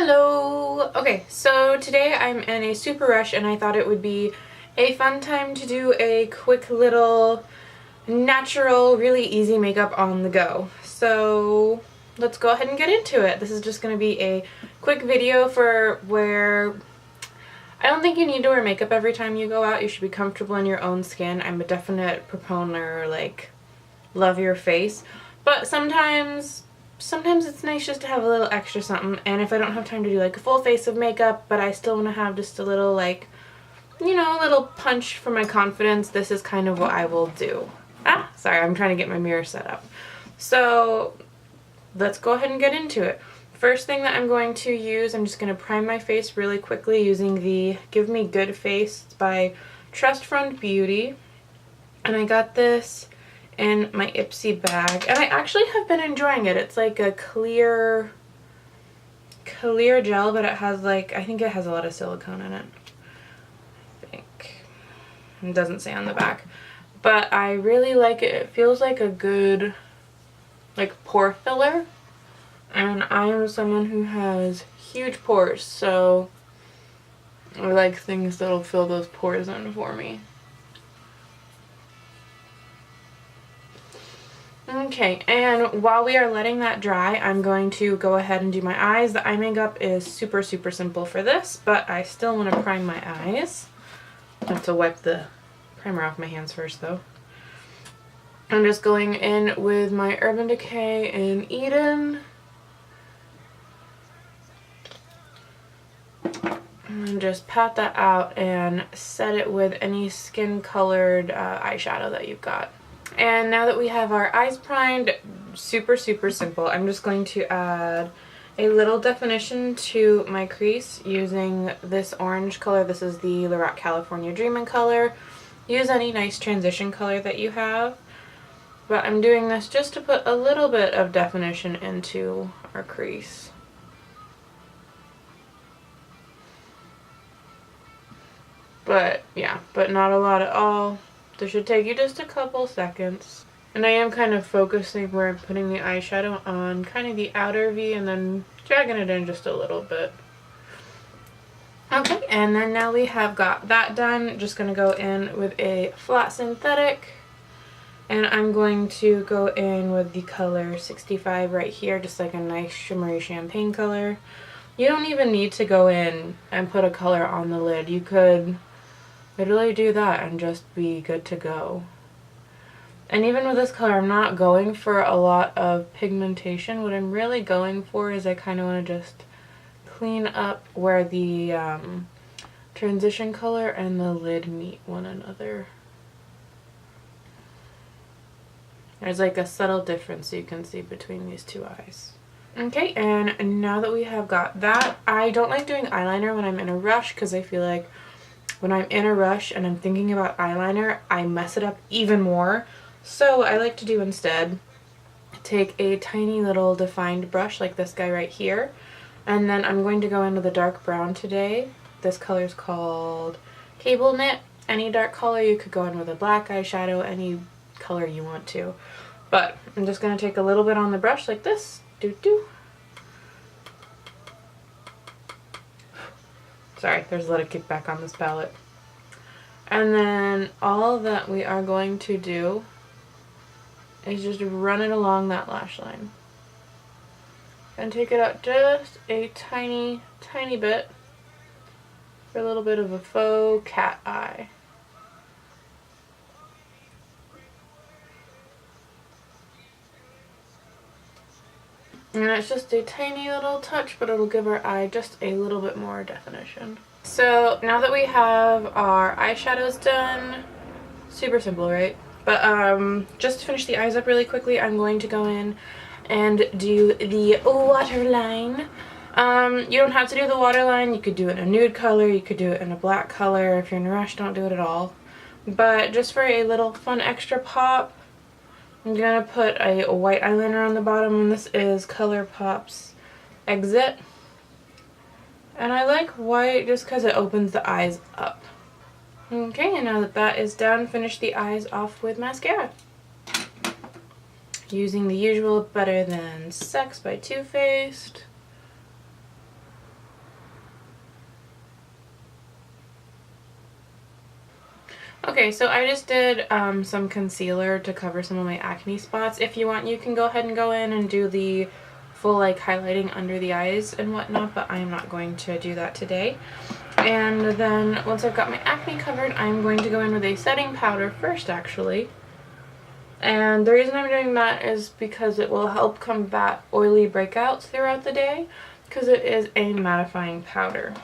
Hello! Okay, so today I'm in a super rush and I thought it would be a fun time to do a quick little natural, really easy makeup on the go. So let's go ahead and get into it. This is just going to be a quick video for where I don't think you need to wear makeup every time you go out. You should be comfortable in your own skin. I'm a definite proponent, like, love your face. But sometimes it's nice just to have a little extra something, and if I don't have time to do like a full face of makeup but I still want to have just a little, like, you know, a little punch for my confidence, this is kind of what I will do. Sorry, I'm trying to get my mirror set up. So let's go ahead and get into it. First thing that I'm going to use, I'm just going to prime my face really quickly using the Give Me Good Face by Trust Fund Beauty, and I got this in my Ipsy bag, and I actually have been enjoying it. It's like a clear gel, but it has, like, I think it has a lot of silicone in it. I think it doesn't say on the back, but I really like it. It feels like a good, like, pore filler, and I am someone who has huge pores, so I like things that'll fill those pores in for me. Okay, and while we are letting that dry, I'm going to go ahead and do my eyes. The eye makeup is super simple for this, but I still want to prime my eyes. I have to wipe the primer off my hands first, though. I'm just going in with my Urban Decay in Eden. And just pat that out and set it with any skin-colored eyeshadow that you've got. And now that we have our eyes primed, super simple, I'm just going to add a little definition to my crease using this orange color. This is the Lorac California Dreamin' color. Use any nice transition color that you have. But I'm doing this just to put a little bit of definition into our crease. But yeah, but not a lot at all. This should take you just a couple seconds. And I am kind of focusing where I'm putting the eyeshadow on kind of the outer V and then dragging it in just a little bit. Okay, and then now we have got that done. Just going to go in with a flat synthetic. And I'm going to go in with the color 65 right here, just like a nice shimmery champagne color. You don't even need to go in and put a color on the lid. You could literally do that and just be good to go. And even with this color, I'm not going for a lot of pigmentation. What I'm really going for is I kind of want to just clean up where the transition color and the lid meet one another. There's like a subtle difference you can see between these two eyes. Okay, and now that we have got that, I don't like doing eyeliner when I'm in a rush because I feel like when I'm in a rush and I'm thinking about eyeliner, I mess it up even more. So I like to do instead, take a tiny little defined brush like this guy right here, and then I'm going to go into the dark brown today. This color is called Cable Knit. Any dark color, you could go in with a black eyeshadow, any color you want to. But I'm just going to take a little bit on the brush like this. Sorry, there's a lot of kickback on this palette. And then all that we are going to do is just run it along that lash line. And take it out just a tiny bit for a little bit of a faux cat eye. And it's just a tiny little touch, but it'll give our eye just a little bit more definition. So now that we have our eyeshadows done, super simple, right? But just to finish the eyes up really quickly, I'm going to go in and do the waterline. You don't have to do the waterline. You could do it in a nude color, you could do it in a black color. If you're in a rush, don't do it at all. But just for a little fun extra pop, I'm going to put a white eyeliner on the bottom, and this is ColourPop's Exit. And I like white just because it opens the eyes up. Okay, and now that that is done, finish the eyes off with mascara. Using the usual Better Than Sex by Too Faced. Okay, so I just did some concealer to cover some of my acne spots. If you want, you can go ahead and go in and do the full like highlighting under the eyes and whatnot, but I am not going to do that today. And then once I've got my acne covered, I'm going to go in with a setting powder first, actually. And the reason I'm doing that is because it will help combat oily breakouts throughout the day, because it is a mattifying powder.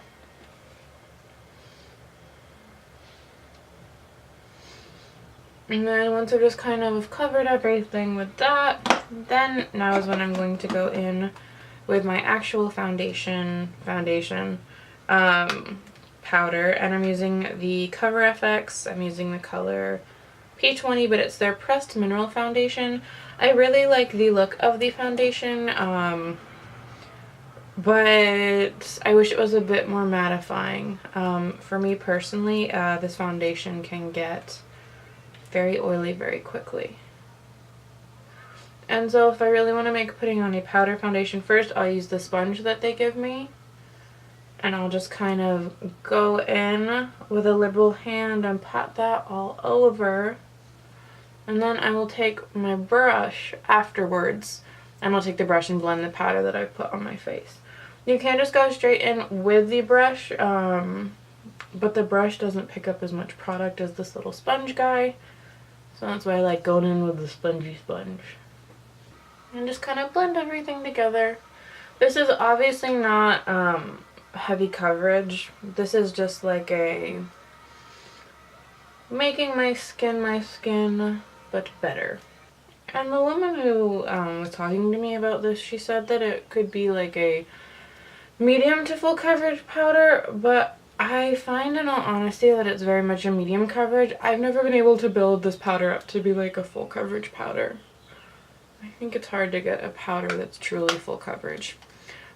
And then once I've just kind of covered everything with that, then now is when I'm going to go in with my actual foundation powder, and I'm using the Cover FX. I'm using the color P20, but it's their Pressed Mineral Foundation. I really like the look of the foundation, but I wish it was a bit more mattifying. For me personally, this foundation can get very oily very quickly. And so if I really want to make putting on a powder foundation first, I'll use the sponge that they give me. And I'll just kind of go in with a liberal hand and pat that all over. And then I will take my brush afterwards, and I'll take the brush and blend the powder that I put on my face. You can just go straight in with the brush, but the brush doesn't pick up as much product as this little sponge guy. So that's why I like going in with the spongy sponge. And just kind of blend everything together. This is obviously not heavy coverage. This is just like a making my skin, but better. And the woman who was talking to me about this, she said that it could be like a medium to full coverage powder, but I find in all honesty that it's very much a medium coverage. I've never been able to build this powder up to be like a full coverage powder. I think it's hard to get a powder that's truly full coverage.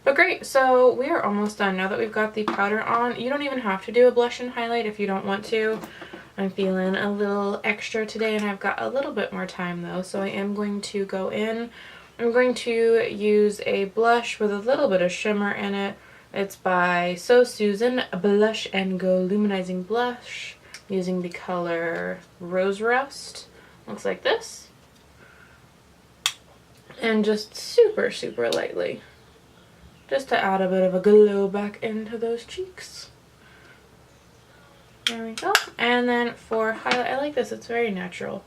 But great, so we are almost done. Now that we've got the powder on, you don't even have to do a blush and highlight if you don't want to. I'm feeling a little extra today, and I've got a little bit more time though, so I am going to go in. I'm going to use a blush with a little bit of shimmer in it. It's by So Susan Blush and Go Luminizing Blush, using the color Rose Rust. Looks like this. And just super, super lightly. Just to add a bit of a glow back into those cheeks. There we go. And then for highlight, I like this, it's very natural.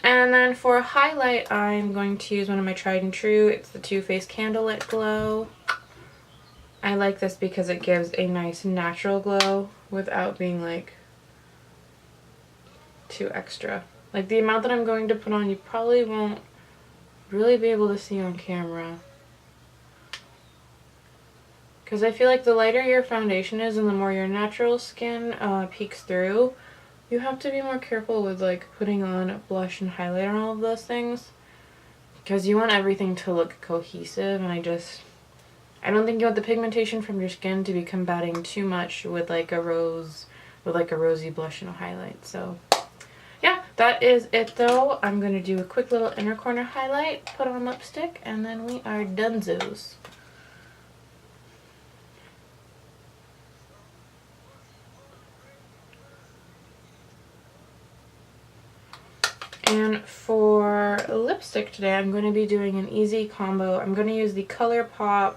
And then for highlight, I'm going to use one of my tried and true. It's the Too Faced Candlelit Glow. I like this because it gives a nice natural glow without being like too extra. Like the amount that I'm going to put on, you probably won't really be able to see on camera. Because I feel like the lighter your foundation is and the more your natural skin peeks through, you have to be more careful with like putting on blush and highlight and all of those things. Because you want everything to look cohesive, and I don't think you want the pigmentation from your skin to be combating too much with like a rosy blush and a highlight. So yeah, that is it though. I'm going to do a quick little inner corner highlight, put on lipstick, and then we are donezos. And for lipstick today, I'm going to be doing an easy combo. I'm going to use the ColourPop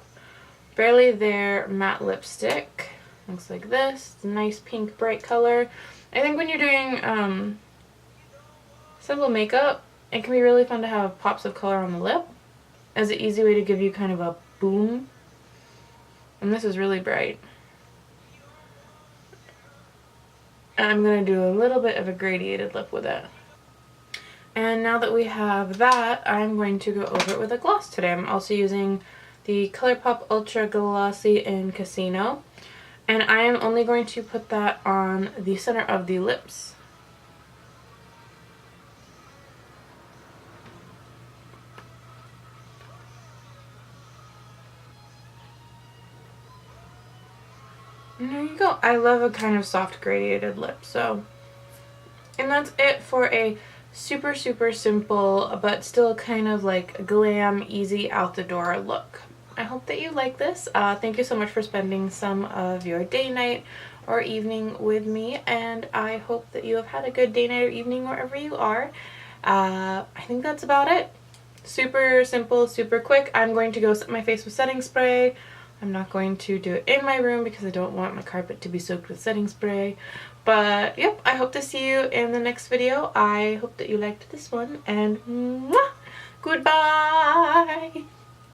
Barely There matte lipstick. Looks like this. It's a nice pink bright color. I think when you're doing simple makeup, it can be really fun to have pops of color on the lip as an easy way to give you kind of a boom. And this is really bright. And I'm going to do a little bit of a gradiated lip with it. And now that we have that, I'm going to go over it with a gloss today. I'm also using the ColourPop Ultra Glossy in Casino. And I am only going to put that on the center of the lips. And there you go. I love a kind of soft gradiated lip, so. And that's it for a super, super simple, but still kind of like glam, easy out the door look. I hope that you like this. Thank you so much for spending some of your day, night, or evening with me, and I hope that you have had a good day, night, or evening wherever you are. I think that's about it. Super simple, super quick. I'm going to go set my face with setting spray. I'm not going to do it in my room because I don't want my carpet to be soaked with setting spray. But yep, I hope to see you in the next video. I hope that you liked this one, and mwah, goodbye!